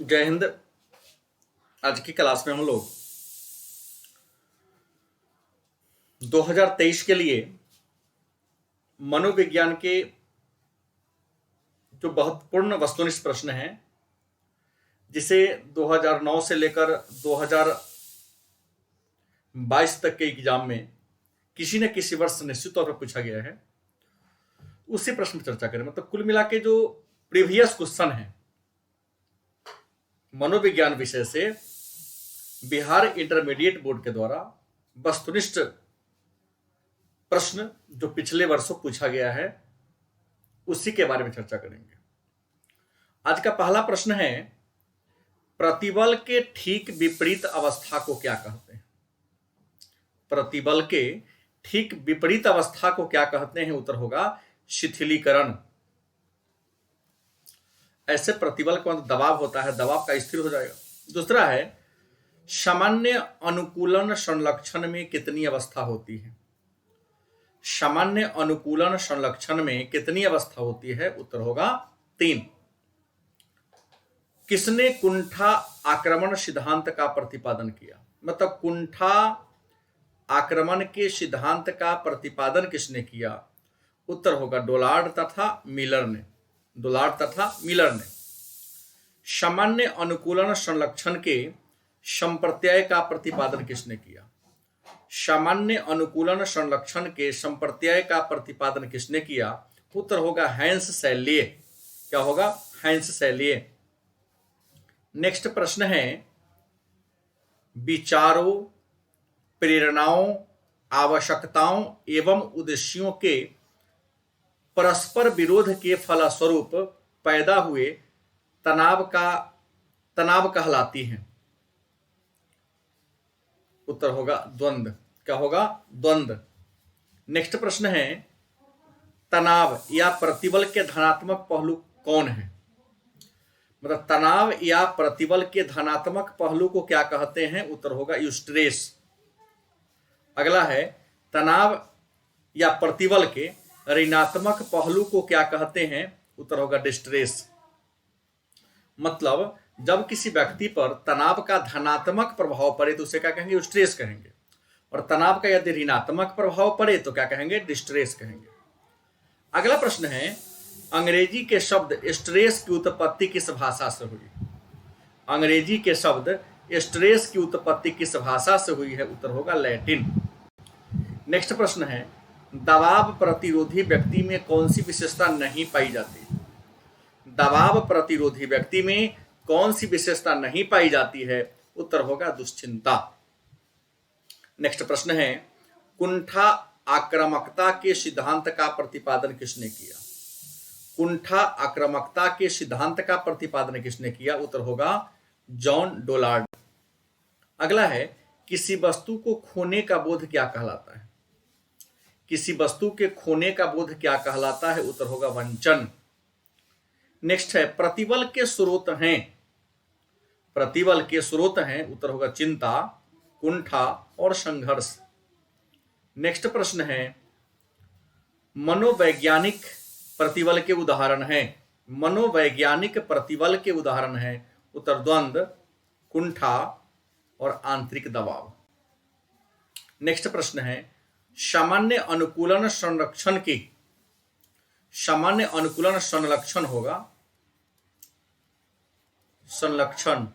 जय हिंद। आज की क्लास में हम लोग 2023 के लिए मनोविज्ञान के जो महत्वपूर्ण वस्तुनिष्ठ प्रश्न हैं, जिसे 2009 से लेकर 2022 तक के एग्जाम में किसी न किसी वर्ष निश्चित तौर पर पूछा गया है, उसी प्रश्न पर चर्चा करें। मतलब कुल मिला के जो प्रीवियस क्वेश्चन है मनोविज्ञान विषय से बिहार इंटरमीडिएट बोर्ड के द्वारा वस्तुनिष्ठ प्रश्न जो पिछले वर्षों पूछा गया है, उसी के बारे में चर्चा करेंगे। आज का पहला प्रश्न है, प्रतिबल के ठीक विपरीत अवस्था को क्या कहते हैं? प्रतिबल के ठीक विपरीत अवस्था को क्या कहते हैं? उत्तर होगा शिथिलीकरण। ऐसे प्रतिबल का मतलब दबाव होता है, दबाव का स्थिर हो जाएगा। दूसरा है, सामान्य अनुकूलन संलक्षण में कितनी अवस्था होती है? सामान्य अनुकूलन संलक्षण में कितनी अवस्था होती है? उत्तर होगा 3। किसने कुंठा आक्रमण सिद्धांत का प्रतिपादन किया? मतलब कुंठा आक्रमण के सिद्धांत का प्रतिपादन किसने किया? उत्तर होगा डोलार्ड तथा मिलर ने। डोलार्ड तथा मिलर ने। सामान्य अनुकूलन संलक्षण के संप्रत्यय का प्रतिपादन किसने किया? सामान्य अनुकूलन संलक्षण के संप्रत्यय का प्रतिपादन किसने किया? उत्तर होगा हैंस सैलिए। क्या होगा? हैंस सैलिए। नेक्स्ट प्रश्न है, विचारों, प्रेरणाओं, आवश्यकताओं एवं उद्देश्यों के परस्पर विरोध के फलस्वरूप पैदा हुए तनाव कहलाती हैं। उत्तर होगा द्वंद्व। क्या होगा? द्वंद्व। नेक्स्ट प्रश्न है, तनाव या प्रतिबल के धनात्मक पहलू कौन है? मतलब तनाव या प्रतिबल के धनात्मक पहलू को क्या कहते हैं? उत्तर होगा यूस्ट्रेस। अगला है, तनाव या प्रतिबल के ऋणात्मक पहलू को क्या कहते हैं? उत्तर होगा डिस्ट्रेस। मतलब जब किसी व्यक्ति पर तनाव का धनात्मक प्रभाव पड़े तो उसे क्या कहेंगे? स्ट्रेस कहेंगे। और तनाव का यदि ऋणात्मक प्रभाव पड़े तो क्या कहेंगे? डिस्ट्रेस कहेंगे। अगला प्रश्न है, अंग्रेजी के शब्द स्ट्रेस की उत्पत्ति किस भाषा से हुई? अंग्रेजी के शब्द स्ट्रेस की उत्पत्ति किस भाषा से हुई है? उत्तर होगा लैटिन। नेक्स्ट प्रश्न है, दबाव प्रतिरोधी व्यक्ति में कौन सी विशेषता नहीं पाई जाती? दबाव प्रतिरोधी व्यक्ति में कौन सी विशेषता नहीं पाई जाती है? उत्तर होगा दुश्चिंता। नेक्स्ट प्रश्न है, कुंठा आक्रामकता के सिद्धांत का प्रतिपादन किसने किया? कुंठा आक्रामकता के सिद्धांत का प्रतिपादन किसने किया? उत्तर होगा जॉन डोलार्ड। अगला है, किसी वस्तु को खोने का बोध क्या कहलाता है? किसी वस्तु के खोने का बोध क्या कहलाता है? उत्तर होगा वंचन। नेक्स्ट है, प्रतिबल के स्रोत हैं। प्रतिबल के स्रोत हैं। उत्तर होगा चिंता, कुंठा और संघर्ष। नेक्स्ट प्रश्न है, मनोवैज्ञानिक प्रतिबल के उदाहरण हैं। मनोवैज्ञानिक प्रतिबल के उदाहरण हैं। उत्तर द्वंद्व, कुंठा और आंतरिक दबाव। नेक्स्ट प्रश्न है, सामान्य अनुकूलन संरक्षण की सामान्य अनुकूलन संलक्षण होगा संलक्षण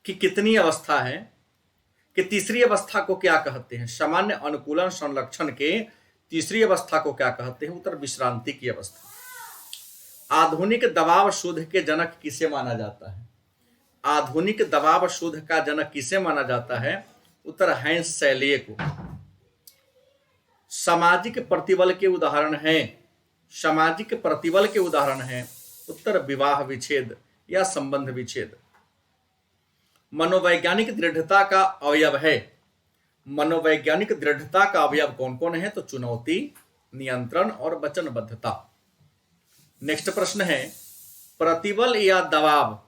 की कितनी अवस्था है? कि तीसरी अवस्था को क्या कहते हैं? सामान्य अनुकूलन संलक्षण के तीसरी अवस्था को क्या कहते हैं? उत्तर विश्रांति की अवस्था। आधुनिक दबाव शोध के जनक किसे माना जाता है? आधुनिक दबाव शोध का जनक किसे माना जाता है? उत्तर हैंस सैलिए को। सामाजिक प्रतिबल के उदाहरण हैं। सामाजिक प्रतिबल के उदाहरण हैं। उत्तर विवाह विच्छेद या संबंध विच्छेद। मनोवैज्ञानिक दृढ़ता का अवयव है। मनोवैज्ञानिक दृढ़ता का अवयव कौन कौन है? तो चुनौती, नियंत्रण और वचनबद्धता। नेक्स्ट प्रश्न है, प्रतिबल या दबाव,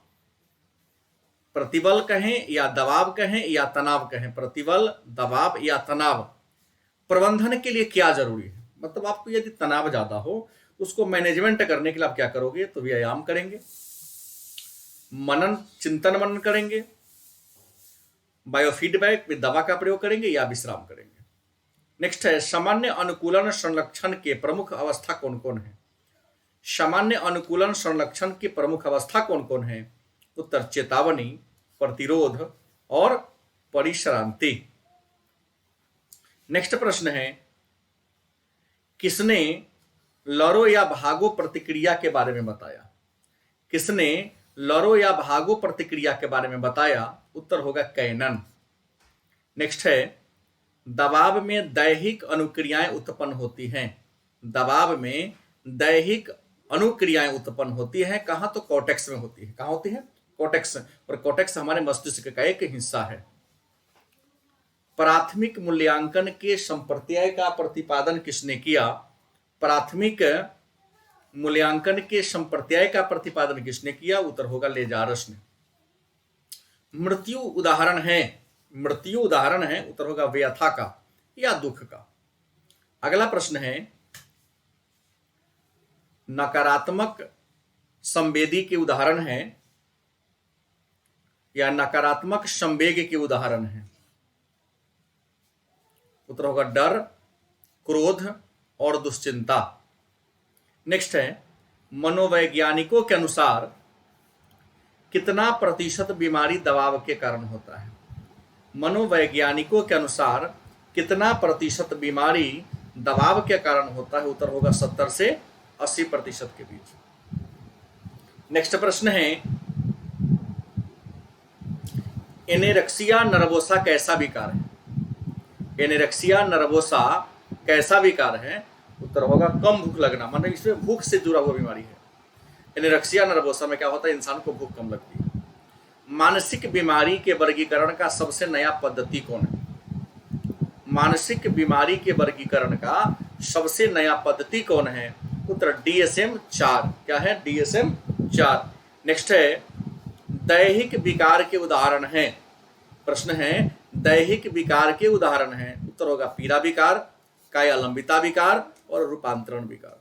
प्रतिबल कहें या दबाव कहें या तनाव कहें, प्रतिबल, दबाव या तनाव प्रबंधन के लिए क्या जरूरी है? मतलब आपको यदि तनाव ज्यादा हो, उसको मैनेजमेंट करने के लिए आप क्या करोगे? तो व्यायाम करेंगे। मनन, चिंतन मनन करेंगे, बायोफीडबैक में दवा का प्रयोग करेंगे या विश्राम करेंगे। नेक्स्ट है सामान्य अनुकूलन संरक्षण के प्रमुख अवस्था कौन कौन है। सामान्य अनुकूलन संरक्षण की प्रमुख अवस्था कौन कौन है। उत्तर चेतावनी, प्रतिरोध और परिश्रांति। नेक्स्ट प्रश्न है किसने लड़ो या भागो प्रतिक्रिया के बारे में बताया। किसने लड़ो या भागो प्रतिक्रिया के बारे में बताया। उत्तर होगा कैनन। नेक्स्ट है दबाव में दैहिक अनुक्रियाएं उत्पन्न होती हैं। दबाव में दैहिक अनुक्रियाएं उत्पन्न होती हैं कहां, तो कॉर्टेक्स में होती है। कहां होती है, कॉर्टेक्स। और कॉर्टेक्स हमारे मस्तिष्क का एक हिस्सा है। प्राथमिक मूल्यांकन के संप्रत्यय का प्रतिपादन किसने किया। प्राथमिक मूल्यांकन के संप्रत्यय का प्रतिपादन किसने किया। उत्तर होगा लेजारस ने। मृत्यु उदाहरण है, मृत्यु उदाहरण है, उत्तर होगा व्यथा का या दुख का। अगला प्रश्न है नकारात्मक संवेदी के उदाहरण है या नकारात्मक संवेग के उदाहरण है। उत्तर होगा डर, क्रोध और दुश्चिंता। नेक्स्ट है मनोवैज्ञानिकों के अनुसार कितना प्रतिशत बीमारी दबाव के कारण होता है। मनोवैज्ञानिकों के अनुसार कितना प्रतिशत बीमारी दबाव के कारण होता है। उत्तर होगा 70 से 80% के बीच। नेक्स्ट प्रश्न है एनेरेक्सिया नर्वोसा कैसा विकार है। एनेरेक्सिया नर्वोसा कैसा विकार है। उत्तर होगा कम भूख लगना, मतलब इसमें भूख से जुड़ा हुआ बीमारी है। एनेरेक्सिया नर्वोसा में क्या होता है, इंसान को भूख कम लगती है। मानसिक बीमारी के वर्गीकरण का सबसे नया पद्धति कौन है। मानसिक बीमारी के वर्गीकरण का सबसे नया पद्धति कौन है। उत्तर DSM-4। क्या है, DSM-4। नेक्स्ट है दैहिक विकार के उदाहरण हैं। प्रश्न है दैहिक विकार के उदाहरण हैं। उत्तर होगा पीड़ा विकार, कायालंबिता विकार और रूपांतरण विकार।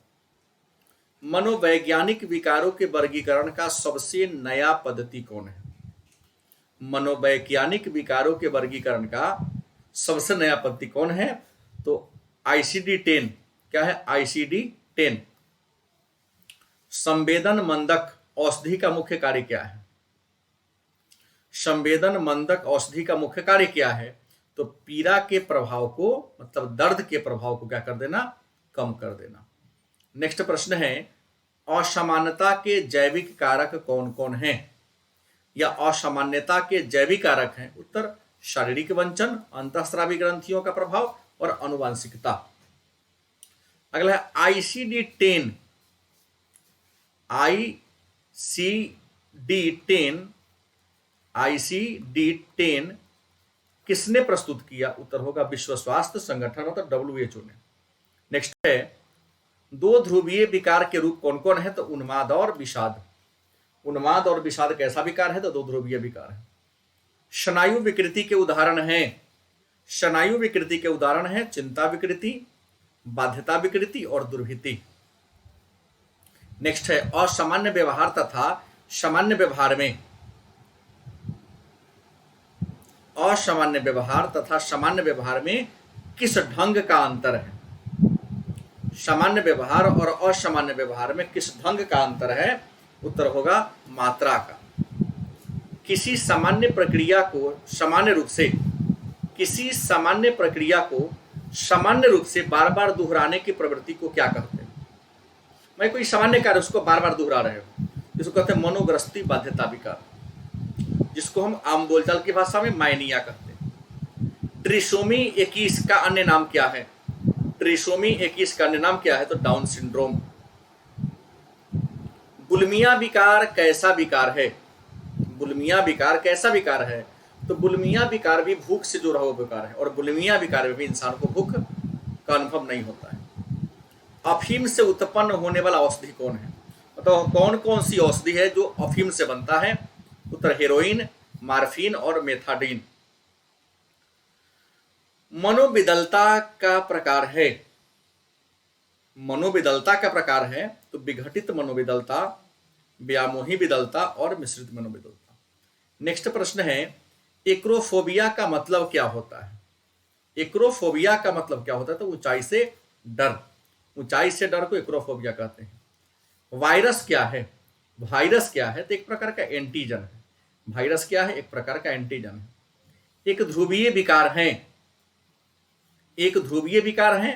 मनोवैज्ञानिक विकारों के वर्गीकरण का सबसे नया पद्धति कौन है। मनोवैज्ञानिक विकारों के वर्गीकरण का सबसे नया पद्धति कौन है, तो ICD-10। क्या है, ICD-10। संवेदन मंदक औषधि का मुख्य कार्य क्या है। संवेदन मंदक औषधि का मुख्य कार्य क्या है, तो पीड़ा के प्रभाव को, मतलब दर्द के प्रभाव को क्या कर देना, कम कर देना। नेक्स्ट प्रश्न है असामान्यता के जैविक कारक कौन कौन हैं, या असामान्यता के जैविक कारक हैं। उत्तर शारीरिक वंचन, अंतःस्रावी ग्रंथियों का प्रभाव और आनुवांशिकता। अगला है ICD-10। ICD-10 किसने प्रस्तुत किया। उत्तर होगा विश्व स्वास्थ्य संगठन, मतलब WHO ने। नेक्स्ट है दो ध्रुवीय विकार के रूप कौन कौन है, तो उन्माद और विषाद। उन्माद और विषाद कैसा विकार है, तो दो ध्रुवीय विकार है। स्नायु विकृति के उदाहरण हैं। स्नायु विकृति के उदाहरण हैं चिंता विकृति, बाध्यता विकृति और दुर्भिति। नेक्स्ट है असामान्य व्यवहार तथा सामान्य व्यवहार में, असामान्य व्यवहार तथा सामान्य व्यवहार में किस ढंग का अंतर है। सामान्य व्यवहार और असामान्य व्यवहार में किस ढंग का अंतर है। उत्तर होगा मात्रा का। किसी सामान्य प्रक्रिया को सामान्य रूप से, किसी सामान्य प्रक्रिया को सामान्य रूप से बार बार दोहराने की प्रवृत्ति को क्या कहते हैं। मैं कोई सामान्य कार्य उसको बार बार दोहरा रहे हो, जिसको कहते हैं मनोग्रस्ती बाध्यता विकार, जिसको हम आम बोलचाल की भाषा में मायनिया कहते हैं। ट्रिसोमी 21 का अन्य नाम क्या है। ट्रिसोमी 21 का अन्य नाम क्या है, तो डाउन सिंड्रोम। बुलिमिया विकार कैसा विकार है। बुलिमिया विकार कैसा विकार है, तो बुलिमिया विकार भी भूख से जुड़ा हुआ विकार है, और बुलिमिया विकार में भी इंसान को भूख का अनुभव नहीं होता है। अफीम से उत्पन्न होने वाला औषधि कौन है, मतलब कौन कौन सी औषधि है जो अफीम से बनता है। उत्तर हेरोइन, मार्फिन और मेथाडीन। मनोविदलता का प्रकार है। मनोविदलता का प्रकार है तो विघटित मनोविदलता, व्यामोही विदलता और मिश्रित मनोविदलता। नेक्स्ट प्रश्न है, एक्रोफोबिया का मतलब क्या होता है? एक्रोफोबिया का मतलब क्या होता है? तो ऊंचाई से डर, ऊंचाई से डर को एक्रोफोबिया कहते हैं। वायरस क्या है? वायरस क्या है? तो एक प्रकार का एंटीजन है। वायरस क्या है? एक प्रकार का एंटीजन है। एक ध्रुवीय विकार है, एक ध्रुवीय विकार है,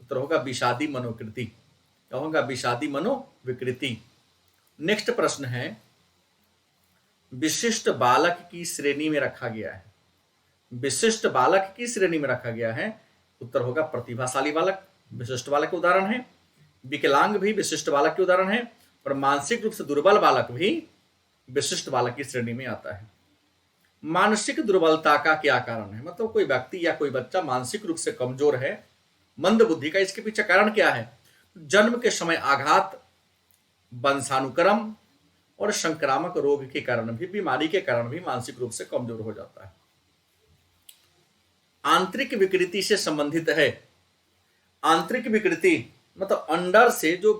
उत्तर होगा विषादी मनोविकृति। क्या होगा? विषादी मनोविकृति। नेक्स्ट प्रश्न है, विशिष्ट बालक की श्रेणी में रखा गया है। विशिष्ट बालक की श्रेणी में रखा गया है, उत्तर होगा प्रतिभाशाली बालक, विशिष्ट बालक के उदाहरण है। विकलांग भी विशिष्ट बालक के उदाहरण है, और मानसिक रूप से दुर्बल बालक भी विशिष्ट बालक की श्रेणी में आता है। मानसिक दुर्बलता का क्या कारण है? मतलब कोई व्यक्ति या कोई बच्चा मानसिक रूप से कमजोर है, मंद बुद्धि का, इसके पीछे कारण क्या है? जन्म के समय आघात, वंशानुक्रम और संक्रामक रोग के कारण भी, बीमारी के कारण भी मानसिक रूप से कमजोर हो जाता है। आंतरिक विकृति से संबंधित है। आंतरिक विकृति मतलब अंदर से जो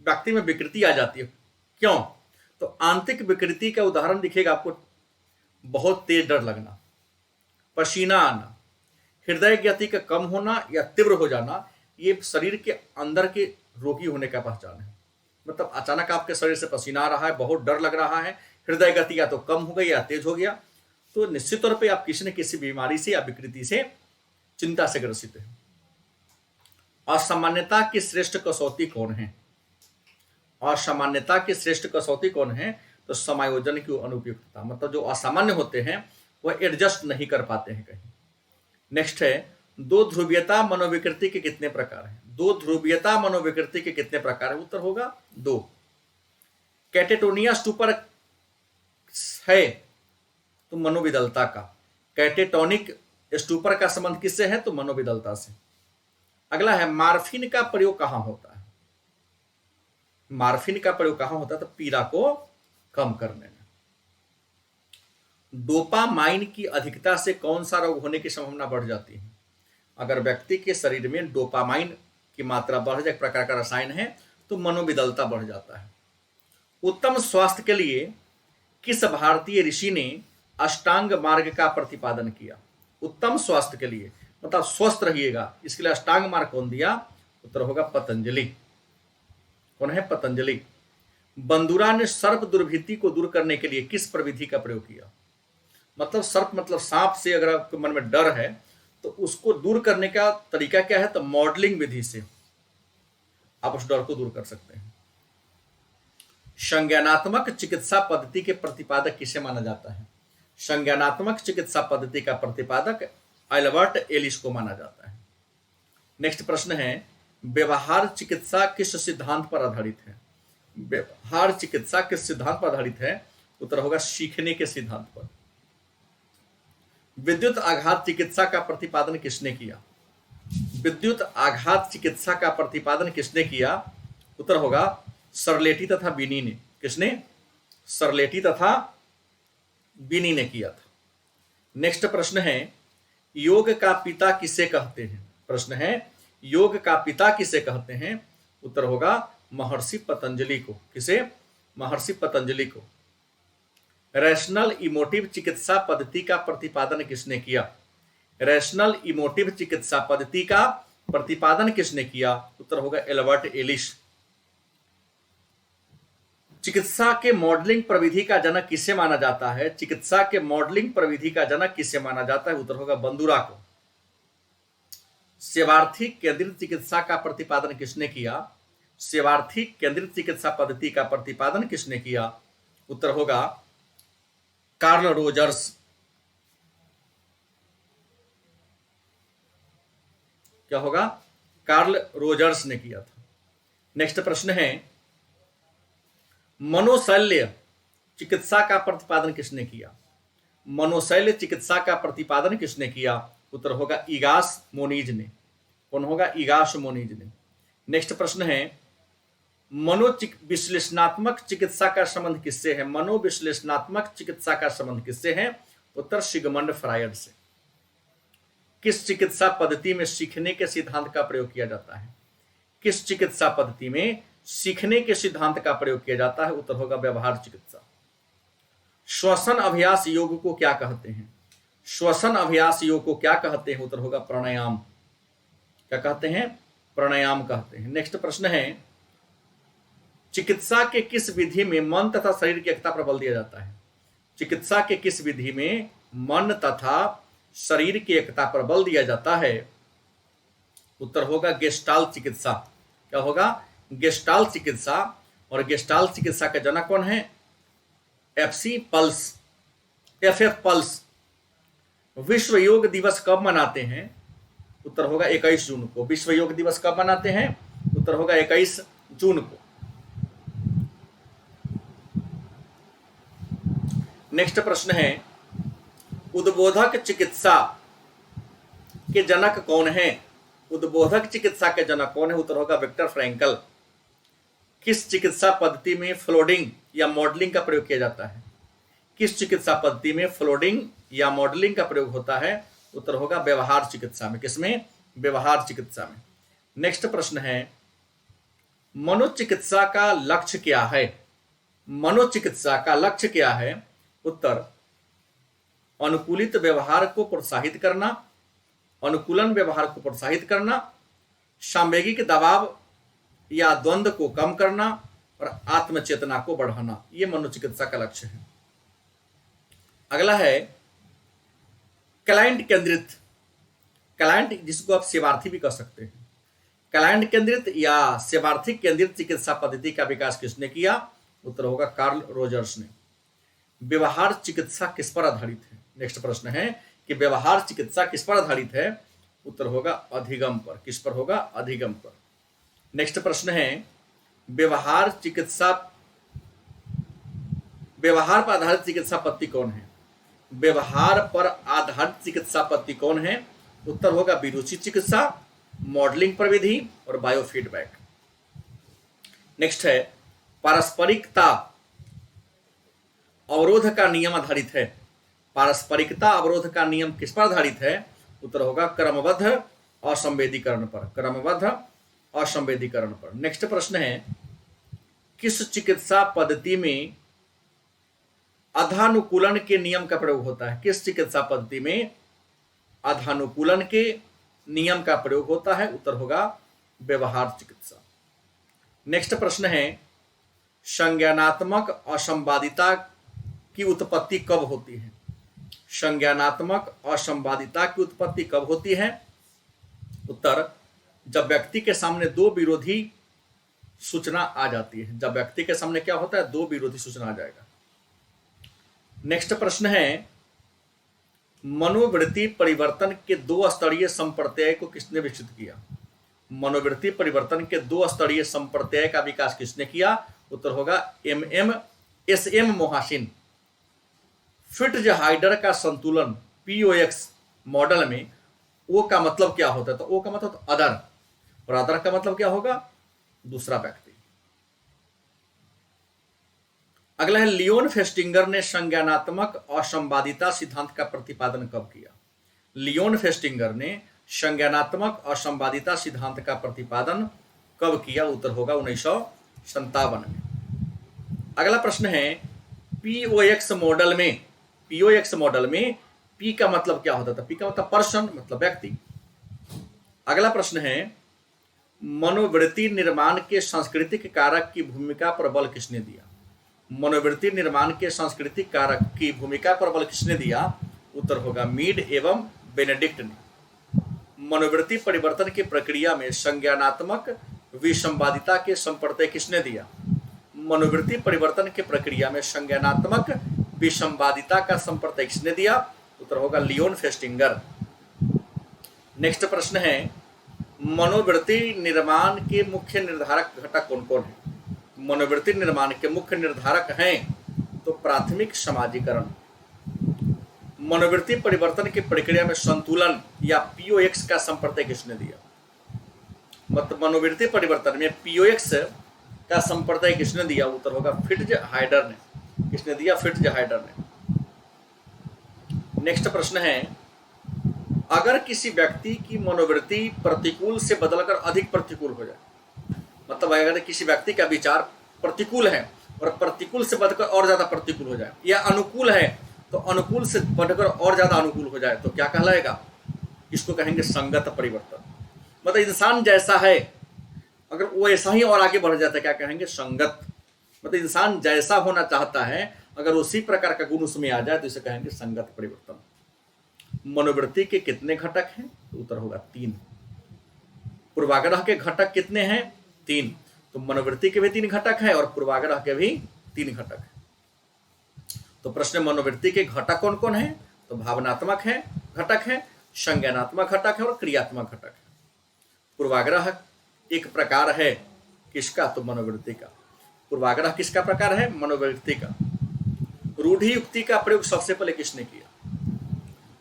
व्यक्ति में विकृति आ जाती है। क्यों? तो आंतरिक विकृति का उदाहरण दिखेगा आपको, बहुत तेज डर लगना, पसीना आना, हृदय गति का कम होना या तीव्र हो जाना, ये शरीर के अंदर के रोगी होने का पहचान है। मतलब अचानक आपके शरीर से पसीना आ रहा है, बहुत डर लग रहा है, हृदय गति या तो कम हो गई या तेज हो गया, तो निश्चित तौर पे आप किसी न किसी बीमारी से या विकृति से, चिंता से ग्रसित है। असामान्यता की श्रेष्ठ कसौटी कौन है? असामान्यता की श्रेष्ठ कसौटी कौन है? तो समायोजन की अनुपयुक्तता। मतलब जो असामान्य होते हैं वह एडजस्ट नहीं कर पाते हैं कहीं। नेक्स्ट है, दो ध्रुवीयता मनोविकृति के कितने प्रकार हैं? दो ध्रुवीयता मनोविकृति के कितने प्रकार है? उत्तर होगा 2। कैटेटोनिया स्टूपर है तो मनोविदलता का, कैटेटोनिक स्टूपर का संबंध किससे है? तो मनोविदलता से। अगला है, मार्फिन का प्रयोग कहां होता है? मार्फिन का प्रयोग कहां होता है? तो पीड़ा को कम करने में। डोपामाइन की अधिकता से कौन सा रोग होने की संभावना बढ़ जाती है? अगर व्यक्ति के शरीर में डोपामाइन की मात्रा बढ़ जाए, एक प्रकार का रसायन है, तो मनोविदलता बढ़ जाता है। उत्तम स्वास्थ्य के लिए किस भारतीय ऋषि ने अष्टांग मार्ग का प्रतिपादन किया? उत्तम स्वास्थ्य के लिए मतलब स्वस्थ रहिएगा, इसके लिए अष्टांग मार्ग कौन दिया? उत्तर होगा पतंजलि। कौन है? पतंजलि। बंदूरा ने सर्प दुर्भीति को दूर करने के लिए किस प्रविधि का प्रयोग किया? मतलब सर्प मतलब सांप से अगर आपके मन में डर है तो उसको दूर करने का तरीका क्या है? तो मॉडलिंग विधि से आप उस डर को दूर कर सकते हैं। संज्ञानात्मक चिकित्सा पद्धति के प्रतिपादक किसे माना जाता है? संज्ञानात्मक चिकित्सा पद्धति का प्रतिपादक अल्बर्ट एलिस को माना जाता है। नेक्स्ट प्रश्न है, व्यवहार चिकित्सा किस सिद्धांत पर आधारित है? व्यवहार चिकित्सा किस सिद्धांत पर आधारित है? उत्तर होगा सीखने के सिद्धांत पर। विद्युत आघात चिकित्सा का प्रतिपादन किसने किया? विद्युत आघात चिकित्सा का प्रतिपादन किसने किया? उत्तर होगा सरलेटी तथा बिनी ने। किसने? सरलेटी तथा बिनी ने किया था। नेक्स्ट प्रश्न है, योग का पिता किसे कहते हैं? प्रश्न है, योग का पिता किसे कहते हैं? उत्तर होगा महर्षि पतंजलि को। किसे? महर्षि पतंजलि को। रैशनल इमोटिव चिकित्सा पद्धति का प्रतिपादन किसने किया? रैशनल इमोटिव चिकित्सा पद्धति का प्रतिपादन किसने किया? उत्तर होगा एल्बर्ट एलिस। चिकित्सा के मॉडलिंग प्रविधि का जनक किसे माना जाता है? चिकित्सा के मॉडलिंग प्रविधि का जनक किसे माना जाता है? उत्तर होगा बंदूरा को। सेवार्थी केंद्रित चिकित्सा का प्रतिपादन किसने किया? सेवार्थी केंद्रित चिकित्सा पद्धति का प्रतिपादन किसने किया? उत्तर होगा कार्ल रोजर्स। क्या होगा? कार्ल रोजर्स ने किया था। नेक्स्ट प्रश्न है, मनोशल्य चिकित्सा का प्रतिपादन किसने किया? मनोशल्य चिकित्सा का प्रतिपादन किसने किया? उत्तर होगा इगास मोनिज ने। कौन होगा? इगास मोनिज ने। नेक्स्ट प्रश्न है, मनोविश्लेषणात्मक चिकित्सा का संबंध किससे है? मनोविश्लेषणात्मक चिकित्सा का संबंध किससे है? उत्तर सिगमंड फ्रायड से। किस चिकित्सा पद्धति में सीखने के सिद्धांत का प्रयोग किया जाता है? किस चिकित्सा पद्धति में सीखने के सिद्धांत का प्रयोग किया जाता है? उत्तर होगा व्यवहार चिकित्सा। श्वसन अभ्यास योग को क्या कहते हैं? श्वसन अभ्यास योग को क्या कहते हैं? उत्तर होगा प्राणायाम। क्या कहते हैं? प्राणायाम कहते हैं। नेक्स्ट प्रश्न है, चिकित्सा के किस विधि में मन तथा शरीर की एकता पर बल दिया जाता है? चिकित्सा के किस विधि में मन तथा शरीर की एकता पर बल दिया जाता है? उत्तर होगा गेस्टाल्ट चिकित्सा। क्या होगा? गेस्टाल्ट चिकित्सा। और गेस्टाल्ट चिकित्सा के जनक कौन है? F pulse. विश्व योग दिवस कब मनाते हैं? उत्तर होगा 21 जून को। विश्व योग दिवस कब मनाते हैं? उत्तर होगा 21 जून को। नेक्स्ट प्रश्न है, उद्बोधक चिकित्सा के जनक कौन है? उद्बोधक चिकित्सा के जनक कौन है? उत्तर होगा विक्टर फ्रैंकल। किस चिकित्सा पद्धति में फ्लोडिंग या मॉडलिंग का प्रयोग किया जाता है? किस चिकित्सा पद्धति में फ्लोडिंग या मॉडलिंग का प्रयोग होता है? उत्तर होगा व्यवहार चिकित्सा में। किसमें? व्यवहार चिकित्सा में। नेक्स्ट प्रश्न है, मनोचिकित्सा का लक्ष्य क्या है? मनोचिकित्सा का लक्ष्य क्या है? उत्तर, अनुकूलित व्यवहार को प्रोत्साहित करना, अनुकूलन व्यवहार को प्रोत्साहित करना, सामवेगिक दबाव या द्वंद्व को कम करना और आत्मचेतना को बढ़ाना। यह मनोचिकित्सा का लक्ष्य है। अगला है क्लाइंट केंद्रित, क्लाइंट जिसको आप सेवार्थी भी कह सकते हैं, क्लाइंट केंद्रित या सेवार्थी केंद्रित चिकित्सा पद्धति का विकास किसने किया? उत्तर होगा कार्ल रोजर्स ने। व्यवहार चिकित्सा किस पर आधारित है? नेक्स्ट प्रश्न है कि व्यवहार चिकित्सा किस पर आधारित है? उत्तर होगा अधिगम पर। किस पर होगा? अधिगम पर। नेक्स्ट प्रश्न है, व्यवहार पर आधारित चिकित्सा पद्धति कौन है? व्यवहार पर आधारित चिकित्सा पद्धति कौन है? उत्तर होगा विरुचि चिकित्सा, मॉडलिंग प्रविधि और बायोफीडबैक। नेक्स्ट है, पारस्परिकता अवरोध का नियम आधारित है। पारस्परिकता अवरोध का नियम किस पर आधारित है? उत्तर होगा क्रमबद्ध असंवेदीकरण पर। क्रमबद्ध असंवेदीकरण पर। नेक्स्ट प्रश्न है, किस चिकित्सा पद्धति में अधानुकूलन के नियम का प्रयोग होता है? किस चिकित्सा पद्धति में अधानुकूलन के नियम का प्रयोग होता है? उत्तर होगा व्यवहार चिकित्सा। नेक्स्ट प्रश्न है, संज्ञानात्मक असंवादिता की उत्पत्ति कब होती है? संज्ञानात्मक असंवादिता की उत्पत्ति कब होती है? उत्तर, जब व्यक्ति के सामने दो विरोधी सूचना आ जाती है। जब व्यक्ति के सामने क्या होता है? दो विरोधी सूचना आ जाएगा। नेक्स्ट प्रश्न है, मनोवृत्ति परिवर्तन के दो स्तरीय संप्रत्यय को किसने विकसित किया? मनोवृत्ति परिवर्तन के दो स्तरीय संप्रत्यय का विकास किसने किया? उत्तर होगा एस.एम. मोहासिन। फिट्जहाइडर का संतुलन POX मॉडल में ओ का मतलब क्या होता है? तो ओ का मतलब अदर, और अदर का मतलब क्या होगा? दूसरा व्यक्ति। अगला है, लियोन फेस्टिंगर ने संज्ञानात्मक असंवादिता सिद्धांत का प्रतिपादन कब किया? लियोन फेस्टिंगर ने संज्ञानात्मक असंवादिता सिद्धांत का प्रतिपादन कब किया? उत्तर होगा 1957 में। अगला प्रश्न है, POX मॉडल में P का मतलब क्या होता था? P का मतलब पर्सन, मतलब व्यक्ति। अगला प्रश्न है, मनोवृत्ति निर्माण के सांस्कृतिक कारक की भूमिका पर बल किसने दिया? मनोवृत्ति निर्माण के सांस्कृतिक कारक की भूमिका पर बल किसने दिया? उत्तर होगा मीड एवं बेनेडिक्ट ने। मनोवृत्ति परिवर्तन की प्रक्रिया में संज्ञानात्मक विसंवादिता के संप्रत्यय किसने दिया? मनोवृत्ति परिवर्तन की प्रक्रिया में संज्ञानात्मक विसंवादिता का संप्रत्यय किसने दिया? उत्तर होगा लियोन फेस्टिंगर। नेक्स्ट प्रश्न है, मनोवृत्ति निर्माण के मुख्य निर्धारक घटक कौन कौन है? मनोवृत्ति निर्माण के मुख्य निर्धारक हैं तो प्राथमिक समाजीकरण। मनोवृत्ति परिवर्तन की प्रक्रिया में संतुलन या POX का संप्रत्यय किसने दिया? मतलब मनोवृत्ति परिवर्तन में POX का संप्रत्यय किसने दिया? उत्तर होगा फिट्जहाइडर ने। किसने दिया? फिट्जहाइडर ने। नेक्स्ट प्रश्न है, अगर किसी व्यक्ति की मनोवृत्ति प्रतिकूल से बदलकर अधिक प्रतिकूल हो जाए, मतलब अगर किसी व्यक्ति का विचार प्रतिकूल है और प्रतिकूल से बढ़कर और ज्यादा प्रतिकूल हो जाए, या अनुकूल है तो अनुकूल से बढ़कर और ज्यादा अनुकूल हो जाए, तो क्या कहलाएगा? इसको कहेंगे संगत परिवर्तन। मतलब इंसान जैसा है अगर वो ऐसा ही और आगे बढ़ जाता है, क्या कहेंगे? संगत। मतलब इंसान जैसा होना चाहता है अगर उसी प्रकार का गुण उसमें आ जाए तो इसे कहेंगे संगत परिवर्तन। मनोवृत्ति के कितने घटक हैं? तो उत्तर होगा 3। पूर्वाग्रह के घटक कितने हैं? 3। तो मनोवृत्ति के भी 3 घटक हैं और पूर्वाग्रह के भी 3 घटक हैं। तो प्रश्न मनोवृत्ति के घटक कौन कौन है? तो भावनात्मक है घटक है, संज्ञानात्मक घटक है और क्रियात्मक घटक है। पूर्वाग्रह एक प्रकार है किसका? तो मनोवृत्ति का। पूर्वाग्रह किसका प्रकार है? मनोवृत्ति का। रूढ़ि युक्ति का प्रयोग सबसे पहले किसने किया?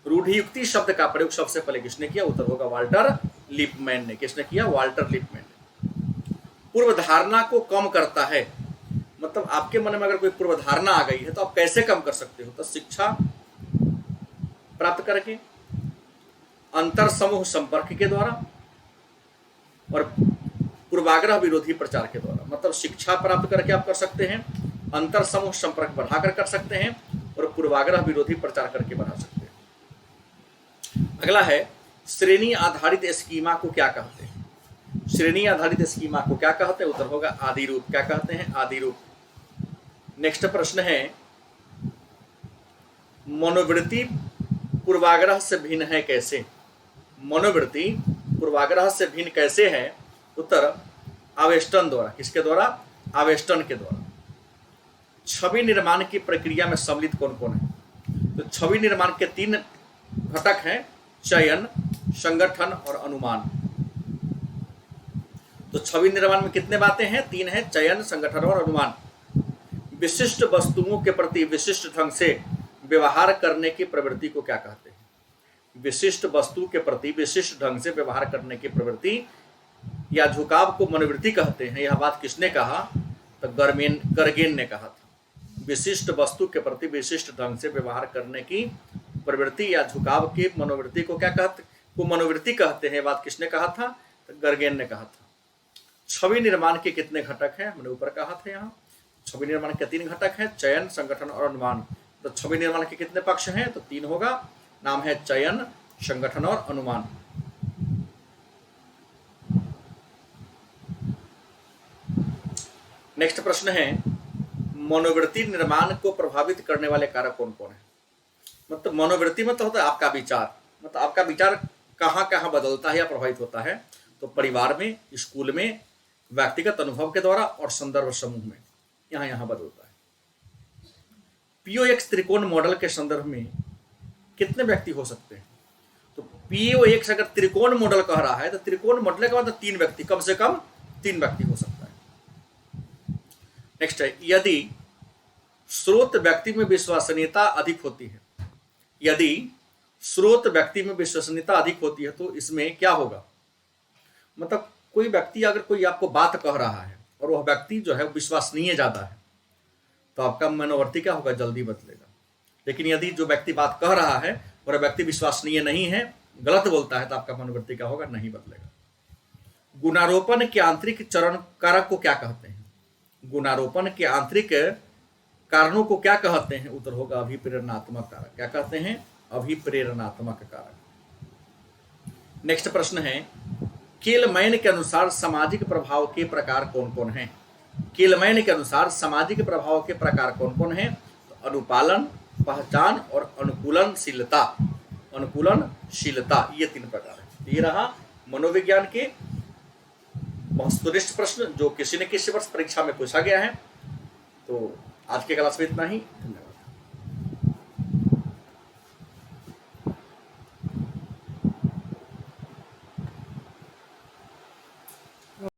रूढ़ि युक्ति शब्द का प्रयोग सबसे पहले किसने किया? उत्तर होगा वाल्टर लिपमैन ने। किसने किया? वाल्टर लिपमैन ने। पूर्व धारणा को कम करता है, मतलब आपके मन में अगर कोई पूर्व धारणा आ गई है तो आप कैसे कम कर सकते हो? तो शिक्षा प्राप्त करके, अंतर समूह संपर्क के द्वारा और पूर्वाग्रह विरोधी प्रचार के द्वारा। मतलब शिक्षा प्राप्त करके आप कर सकते हैं, अंतर समूह संपर्क बढ़ाकर कर सकते हैं और पूर्वाग्रह विरोधी प्रचार करके बढ़ा सकते हैं। अगला है श्रेणी आधारित स्कीमा को क्या कहते हैं? श्रेणी आधारित स्कीमा को क्या कहते हैं? उत्तर होगा आदि रूप। क्या कहते हैं? आदि रूप। नेक्स्ट प्रश्न है मनोवृत्ति पूर्वाग्रह से भिन्न है कैसे? मनोवृत्ति पूर्वाग्रह से भिन्न कैसे है? उत्तर आवेष्टन द्वारा। किसके द्वारा? आवेष्टन के द्वारा। छवि निर्माण की प्रक्रिया में सम्मिलित कौन कौन है? तो छवि निर्माण के 3 घटक हैं, चयन, संगठन और अनुमान। तो छवि निर्माण में कितने बातें हैं? 3 हैं, चयन, संगठन और अनुमान। विशिष्ट वस्तुओं के प्रति विशिष्ट ढंग से व्यवहार करने की प्रवृत्ति को क्या कहते हैं? विशिष्ट वस्तु के प्रति विशिष्ट ढंग से व्यवहार करने की प्रवृत्ति या झुकाव को मनोवृत्ति कहते हैं। यह बात किसने कहा? तो गर्गेन ने कहा था। विशिष्ट वस्तु के प्रति विशिष्ट ढंग से व्यवहार करने की प्रवृत्ति या झुकाव की मनोवृत्ति को क्या कहते? को मनोवृत्ति कहते हैं। बात किसने कहा था? तो गर्गेन ने कहा था। छवि निर्माण के कितने घटक हैं? हमने ऊपर कहा था। यहाँ छवि निर्माण के 3 घटक हैं, चयन, संगठन और अनुमान। तो छवि निर्माण के कितने पक्ष हैं? तो 3 होगा। नाम है चयन, संगठन और अनुमान। नेक्स्ट प्रश्न है मनोवृत्ति निर्माण को प्रभावित करने वाले कारक कौन कौन है? मतलब मनोवृत्ति में तो होता है आपका विचार, मतलब आपका विचार कहाँ कहाँ बदलता है या प्रभावित होता है? तो परिवार में, स्कूल में, व्यक्तिगत अनुभव के द्वारा और संदर्भ समूह में, यहाँ यहाँ बदलता है। POX त्रिकोण मॉडल के संदर्भ में कितने व्यक्ति हो सकते हैं? तो POX अगर त्रिकोण मॉडल कह रहा है तो त्रिकोण मॉडल का मतलब 3 व्यक्ति, कम से कम 3 व्यक्ति हो सकता है। नेक्स्ट है यदि स्रोत व्यक्ति में विश्वसनीयता अधिक होती है, यदि स्रोत व्यक्ति में विश्वसनीयता अधिक होती है तो इसमें क्या होगा? मतलब कोई व्यक्ति अगर कोई आपको बात कह रहा है और वह व्यक्ति जो है विश्वसनीय ज्यादा है तो आपका मनोवृत्ति क्या होगा? जल्दी बदलेगा। लेकिन यदि जो व्यक्ति बात कह रहा है और व्यक्ति विश्वसनीय नहीं है, गलत बोलता है, तो आपका मनोवृत्ति क्या होगा? नहीं बदलेगा। गुणारोपण के आंतरिक चरण कारक को क्या कहते हैं? गुणारोपण के आंतरिक कारणों को क्या कहते हैं? उत्तर होगा अभिप्रेरणात्मक कारक। क्या कहते हैं? अभिप्रेरणात्मक कारक। नेक्स्ट प्रश्न है केलमैन के अनुसार सामाजिक प्रभाव के प्रकार कौन कौन हैं? केलमैन के अनुसार सामाजिक प्रभाव के प्रकार कौन कौन हैं? तो अनुपालन, पहचान और अनुकूलनशीलता। अनुकूलनशीलता, ये 3 प्रकार है। ये रहा मनोविज्ञान के वस्तुनिष्ठ प्रश्न जो किसी न किसी वर्ष परीक्षा में पूछा गया है। तो आज के क्लास में इतना ही। धन्यवाद।